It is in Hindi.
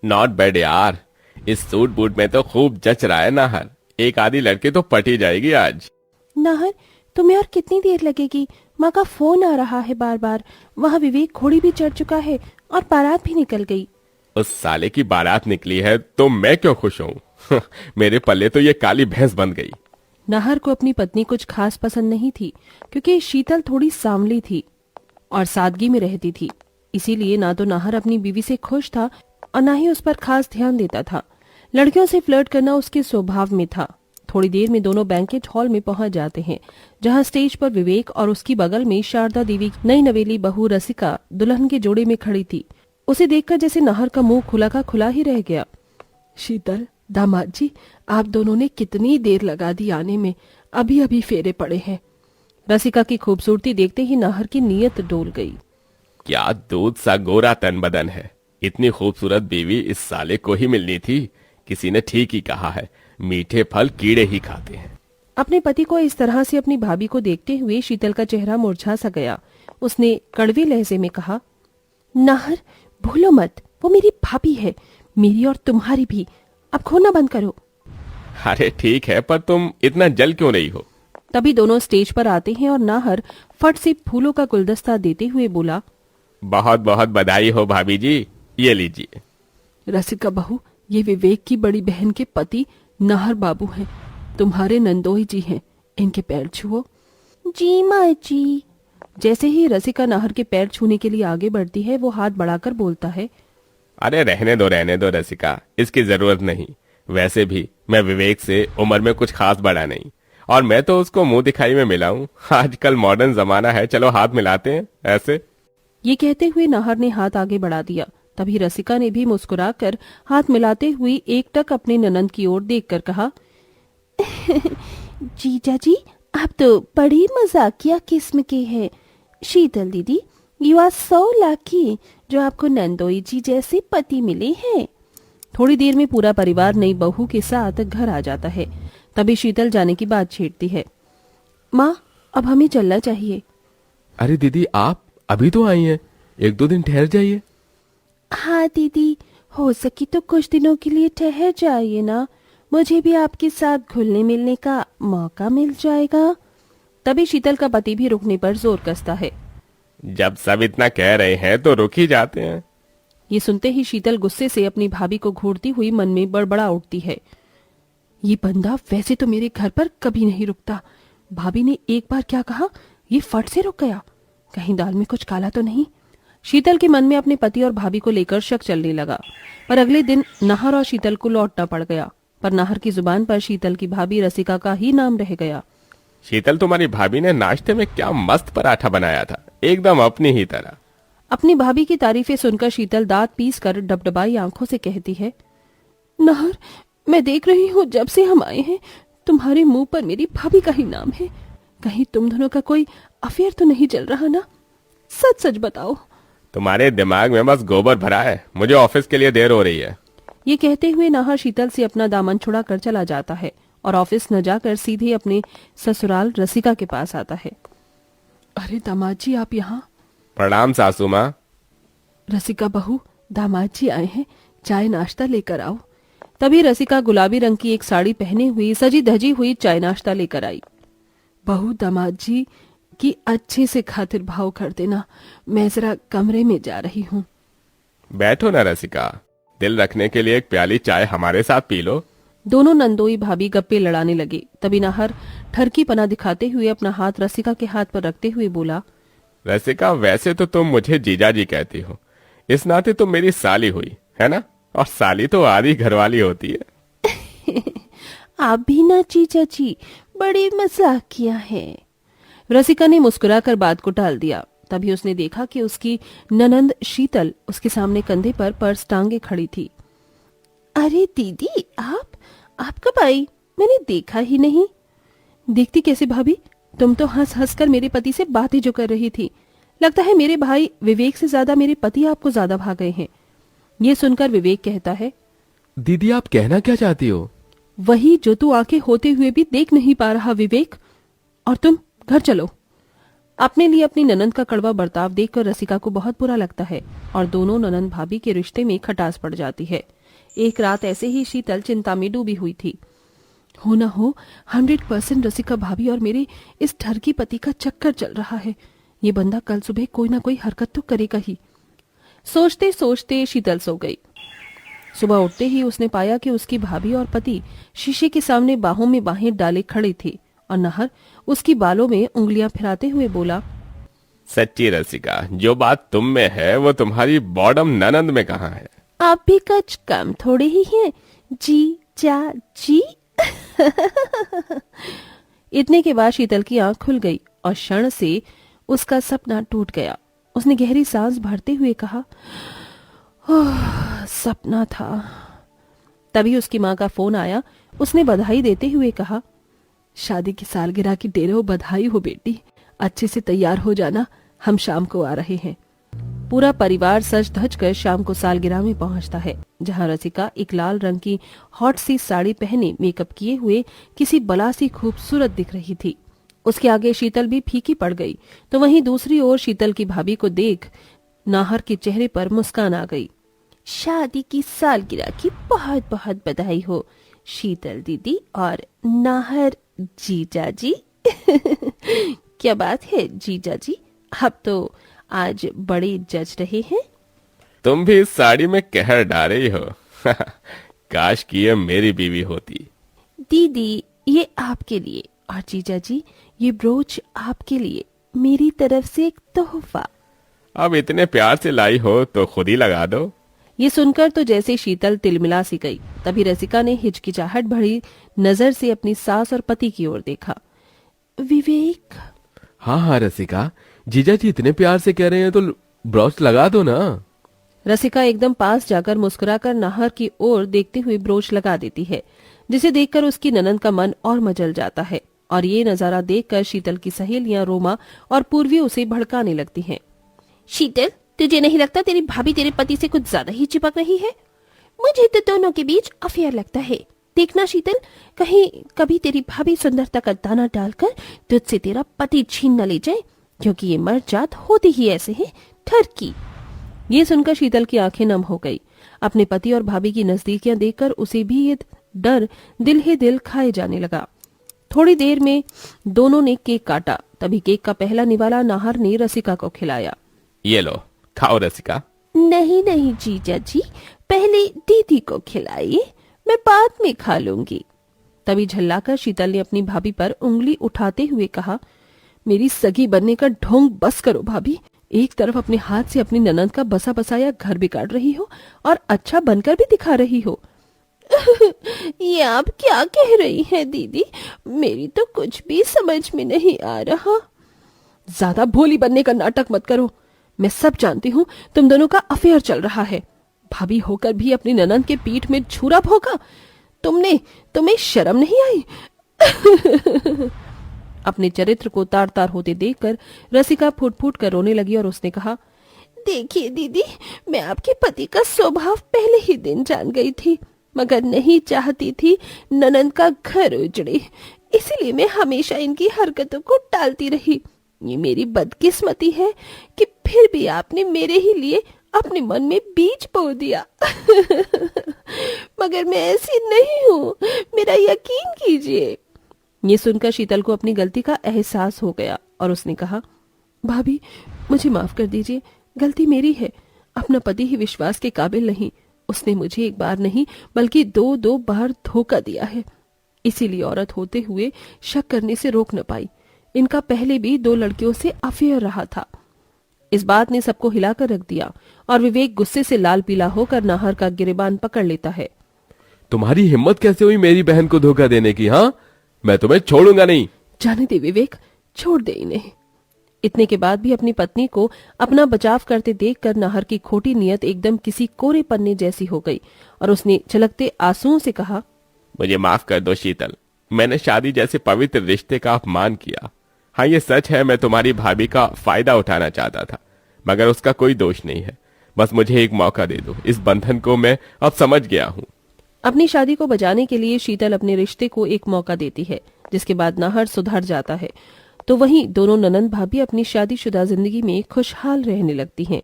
नॉट बैड यार। इस सूट बूट में तो खूब जच रहा है नाहर। एक आधी लड़की तो पटी जाएगी आज। नाहर, तुम्हें और कितनी देर लगेगी? माँ का फोन आ रहा है बार बार। वहाँ विवेक घोड़ी भी चढ़ चुका है और बारात भी निकल गई। उस साले की बारात निकली है तो मैं क्यों खुश हूँ। मेरे पल्ले तो ये काली भैंस बन गई। नाहर को अपनी पत्नी कुछ खास पसंद नहीं थी, क्योंकि शीतल थोड़ी सांवली थी और सादगी में रहती थी। इसीलिए ना तो नाहर अपनी बीवी से खुश था और ना ही उस पर खास ध्यान देता था। लड़कियों से फ्लर्ट करना उसके स्वभाव में था। थोड़ी देर में दोनों बैंकेट हॉल में पहुंच जाते हैं, जहां स्टेज पर विवेक और उसकी बगल में शारदा देवी की नई नवेली बहू रसिका दुल्हन के जोड़े में खड़ी थी। उसे देखकर जैसे नाहर का मुंह खुला का खुला ही रह गया। शीतल, दामाद जी, आप दोनों ने कितनी देर लगा दी आने में, अभी अभी फेरे पड़े हैं। रसिका की खूबसूरती देखते ही नाहर की नीयत डोल गई। क्या दूध सा गोरा तन बदन है। इतनी खूबसूरत बीवी इस साले को ही मिलनी थी। किसी ने ठीक ही कहा है, मीठे फल कीड़े ही खाते हैं। अपने पति को इस तरह से अपनी भाभी को देखते हुए शीतल का चेहरा मुरझा सा गया। उसने कड़वे लहजे में कहा, नाहर, भूलो मत, वो मेरी भाभी है, मेरी और तुम्हारी भी। अब खोना बंद करो। अरे ठीक है, पर तुम इतना जल क्यों रही हो? तभी दोनों स्टेज पर आते हैं और नाहर फट से फूलों का गुलदस्ता देते हुए बोला, बहुत बहुत बधाई हो भाभी जी, ये लीजिए। रसिका बहू, ये विवेक की बड़ी बहन के पति नाहर बाबू हैं, तुम्हारे नंदोई जी हैं, इनके पैर छुओ। जी माँ जी। जैसे ही रसिका नाहर के पैर छूने के लिए आगे बढ़ती है, वो हाथ बढ़ाकर बोलता है, अरे रहने दो रसिका, इसकी जरूरत नहीं। वैसे भी मैं विवेक से उम्र में कुछ खास बड़ा नहीं, और मैं तो उसको मुंह दिखाई में मिला हूँ। आजकल मॉडर्न जमाना है, चलो हाथ मिलाते हैं ऐसे। ये कहते हुए नाहर ने हाथ आगे बढ़ा दिया। तभी रसिका ने भी मुस्कुराकर हाथ मिलाते हुए एकटक अपने ननंद की ओर देखकर कहा, जीजा जी, आप तो बड़ी मजाकिया किस्म के हैं। शीतल दीदी, यू आर सो लकी जो आपको नंदोई जी जैसे पति मिले हैं। थोड़ी देर में पूरा परिवार नई बहू के साथ घर आ जाता है। तभी शीतल जाने की बात छेड़ती है, माँ, अब हमें चलना चाहिए। अरे दीदी, आप अभी तो आई हैं, एक दो दिन ठहर जाइए। हाँ दीदी, हो सकी तो कुछ दिनों के लिए ठहर जाइए ना, मुझे भी आपके साथ घुलने मिलने का मौका मिल जाएगा। तभी शीतल का पति भी रुकने पर जोर कसता है। जब सब इतना कह रहे हैं तो रुक ही जाते हैं। ये सुनते ही शीतल गुस्से से अपनी भाभी को घूरती हुई मन में बड़बड़ा उठती है, ये बंदा वैसे तो मेरे घर पर कभी नहीं रुकता। भाभी ने एक बार क्या कहा, ये फट से रुक गया। कहीं दाल में कुछ काला तो नहीं। शीतल के मन में अपने पति और भाभी को लेकर शक चलने लगा। पर अगले दिन नाहर और शीतल को लौटना पड़ गया। पर नाहर की जुबान पर शीतल की भाभी रसिका का ही नाम रह गया। शीतल, तुम्हारी भाभी ने नाश्ते में क्या मस्त पराठा बनाया था, एकदम अपनी ही तरह। अपनी भाभी की तारीफें सुनकर शीतल दांत पीस कर डबडबाई आंखों से कहती है, नाहर, मैं देख रही हूँ जब से हम आए हैं तुम्हारे मुंह पर मेरी भाभी का ही नाम है। कहीं तुम दोनों का कोई अफेयर तो नहीं चल रहा ना? सच सच बताओ। तुम्हारे दिमाग में बस गोबर भरा है, मुझे ऑफिस के लिए देर हो रही है। ये कहते हुए नाहर शीतल से अपना दामन छुड़ा कर चला जाता है और ऑफिस न जाकर सीधे अपने ससुराल रसिका के पास आता है। अरे दामाद जी, आप यहाँ? प्रणाम सासू माँ। रसिका बहू, दामाद जी आए हैं, चाय नाश्ता लेकर आओ। तभी रसिका गुलाबी रंग की एक साड़ी पहने हुई सजी धजी हुई चाय नाश्ता लेकर आई। बहू, दामाद जी की अच्छे से खातिर भाव कर देना, मैं जरा कमरे में जा रही हूँ। बैठो ना रसिका, दिल रखने के लिए एक प्याली चाय हमारे साथ पी लो। दोनों नंदोई भाभी गप्पे लड़ाने लगे। तभी नाहर ठरकी पना दिखाते हुए अपना हाथ रसिका के हाथ पर रखते हुए बोला, रसिका, वैसे तो तुम मुझे जीजा जी कहती हो, इस नाते तुम मेरी साली हुई है ना, और साली तो आधी घरवाली होती है। आप भी ना जीजा जी, बड़ी मजाकिया है। रसिका ने मुस्कुराकर बात को टाल दिया। तभी उसने देखा कि उसकी ननंद शीतल उसके सामने कंधे पर पर्स टांगे खड़ी थी। अरे दीदी, आप कब आई? मैंने देखा ही नहीं। देखती कैसे भाभी, तुम तो हंस हंस कर मेरे पति से बातें जो कर रही थी। लगता है मेरे भाई विवेक से ज्यादा मेरे पति आपको ज्यादा भा गए हैं। ये सुनकर विवेक कहता है, दीदी आप कहना क्या चाहती हो? वही जो तू आंखें होते हुए भी देख नहीं पा रहा विवेक। और तुम घर चलो। अपने लिए अपनी ननंद का कड़वा बर्ताव देखकर रसिका को बहुत बुरा लगता है और दोनों ननंद भाभी के रिश्ते में खटास पड़ जाती है। एक रात ऐसे ही शीतल चिंता में डूबी हुई थी। हो न हो 100% रसिका भाभी और मेरे इस ठरकी पति का चक्कर चल रहा है। ये बंदा कल सुबह कोई ना कोई हरकत तो करेगा ही। सोचते सोचते शीतल सो गई। सुबह उठते ही उसने पाया कि उसकी भाभी और पति शीशे के सामने बाहों में बाहें डाले खड़े थे और नाहर उसकी बालों में उंगलियां फिराते हुए बोला, सच्ची रसिका, जो बात तुम में है वो तुम्हारी बॉडम ननंद में कहाँ है? आप भी कुछ कम थोड़े ही हैं जी जा जी। इतने के बाद शीतल की आंख खुल गई और क्षण से उसका सपना टूट गया। उसने गहरी सांस भरते हुए कहा, ओह सपना था। तभी उसकी माँ का फोन आया। उसने बधाई देते हुए कहा, शादी की सालगिरह की ढेरों बधाई हो बेटी, अच्छे से तैयार हो जाना, हम शाम को आ रहे हैं। पूरा परिवार सज धज कर शाम को सालगिरह में पहुंचता है, जहां रसिका एक लाल रंग की हॉट सी साड़ी पहने मेकअप किए हुए किसी बला सी खूबसूरत दिख रही थी। उसके आगे शीतल भी फीकी पड़ गई, तो वहीं दूसरी ओर शीतल की भाभी को देख नाहर के चेहरे पर मुस्कान आ गई। शादी की सालगिरह की बहुत बहुत बधाई हो शीतल दीदी और नाहर जीजा जी। क्या बात है जीजा जी, आप तो आज बड़े जज रहे हैं। तुम भी इस साड़ी में कहर डाल रही हो। काश कि ये मेरी बीवी होती। दीदी ये आपके लिए और जीजा जी ये ब्रोच आपके लिए, मेरी तरफ से एक तोहफा। अब इतने प्यार से लाई हो तो खुद ही लगा दो। ये सुनकर तो जैसे शीतल तिलमिला सी गई। तभी रसिका ने हिचकिचाहट भरी नजर से अपनी सास और पति की ओर देखा। विवेक। हाँ हाँ रसिका, जीजा जी इतने प्यार से कह रहे हैं तो ब्रोच लगा दो ना। रसिका एकदम पास जाकर मुस्कुराकर नाहर की ओर देखते हुए ब्रोच लगा देती है, जिसे देखकर उसकी ननंद का मन और मचल जाता है। और ये नजारा देखकर शीतल की सहेलियां रोमा और पूर्वी उसे भड़काने लगती हैं। शीतल, तुझे नहीं लगता तेरी भाभी तेरे पति से कुछ ज्यादा ही चिपक रही है? मुझे तो दोनों के बीच अफेयर लगता है। देखना शीतल, कहीं कभी तेरी भाभी सुंदरता का दाना डालकर तुझसे तेरा पति छीन न ले जाए, क्योंकि ये मर्द जात होती ही ऐसे है, ठरकी। ये सुनकर शीतल की आंखें नम हो गई। अपने पति और भाभी की नजदीकियां देखकर उसे भी ये डर दिल ही दिल खाए जाने लगा। थोड़ी देर में दोनों ने केक काटा। तभी केक का पहला निवाला नाहर ने रसिका को खिलाया। ये लो, खाओ रसिका। नहीं नहीं जीजा जी, पहले दीदी को खिलाइए, मैं बाद में खा लूंगी। तभी झल्लाकर शीतल ने अपनी भाभी पर उंगली उठाते हुए कहा, मेरी सगी बनने का ढोंग बस करो भाभी। एक तरफ अपने हाथ से अपनी ननंद का बसा बसाया घर बिगाड़ रही हो और अच्छा बनकर भी दिखा रही हो। ये आप क्या कह रही हैं दीदी, मेरी तो कुछ भी समझ में नहीं आ रहा। ज्यादा भोली बनने का नाटक मत करो। मैं सब जानती हूँ तुम दोनों का अफेयर चल रहा है। भाभी होकर भी अपनी ननंद के पीठ में छुरा भोंका। तुम्हें शर्म नहीं आई? अपने चरित्र को तार तार होते देखकर रसिका फूट फूट कर रोने लगी और उसने कहा, देखिए दीदी, मैं आपके पति का स्वभाव पहले ही दिन जान गई थी, मगर नहीं चाहती थी ननंद का घर उजड़े, इसीलिए मैं हमेशा इनकी हरकतों को टालती रही। ये मेरी बदकिस्मती है कि फिर भी आपने मेरे ही लिए अपने मन में बीज बो दिया। मगर मैं ऐसी नहीं हूँ, मेरा यकीन कीजिए। ये सुनकर शीतल को अपनी गलती का एहसास हो गया और उसने कहा, भाभी मुझे माफ कर दीजिए, गलती मेरी है। अपना पति ही विश्वास के काबिल नहीं। उसने मुझे एक बार नहीं बल्कि दो बार धोखा दिया है। इसीलिए औरत होते हुए शक करने से रोक न पाई। इनका पहले भी 2 लड़कियों से अफेयर रहा था। इस बात ने सबको हिलाकर रख दिया और विवेक गुस्से से लाल पीला होकर नाहर का गिरेबान पकड़ लेता है। तुम्हारी हिम्मत कैसे हुई मेरी बहन को धोखा देने की? हाँ, मैं तुम्हें छोड़ूंगा नहीं। जाने दे विवेक, छोड़ दे इन्हें। इतने के बाद भी अपनी पत्नी को अपना बचाव करते देखकर नाहर की खोटी नीयत एकदम किसी कोरे पन्ने जैसी हो गई और उसने छलकते आंसुओं से कहा, मुझे माफ कर दो शीतल, मैंने शादी जैसे पवित्र रिश्ते का अपमान किया। हाँ, ये सच है, मैं तुम्हारी भाभी का फायदा उठाना चाहता था, मगर उसका कोई दोष नहीं है। बस मुझे एक मौका दे दो, इस बंधन को मैं अब समझ गया हूँ। अपनी शादी को बचाने के लिए शीतल अपने रिश्ते को एक मौका देती है, जिसके बाद नाहर सुधर जाता है। तो वहीं दोनों ननंद भाभी अपनी शादीशुदा जिंदगी में खुशहाल रहने लगती हैं।